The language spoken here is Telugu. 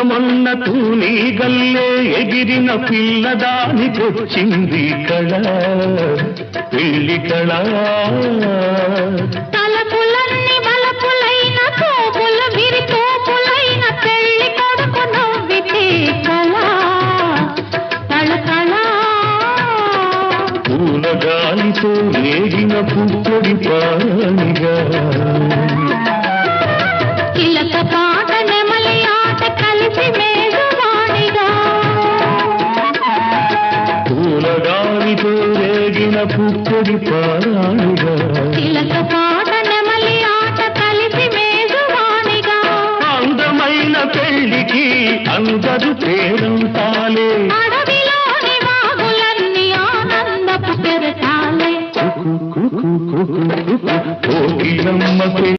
మొన్న తూని గల్లే ఎగిరిన పిల్లదానికొచ్చింది కళ పెళ్లి కళ తలపులన్నీ బలపులైన తోపుల విరితోపులైన పెళ్లి కొడుకు నవ్వితే కళ కళ పూల గాలితో రేగిన పుప్పొడి పానిగా చిలక పాట నెమలి ఆట కలిసి మేఘవాణిగా పూల గాలితో రేగిన పుప్పొడి పానిగా చిలక పాట నెమలి ఆట కలిసి మేఘవాణిగా అందమైన పెళ్లికి అందరూ పేరంతాలే అడవిలోని వాగులన్నీ ఆనందపు పెరటాలే కోకిలమ్మ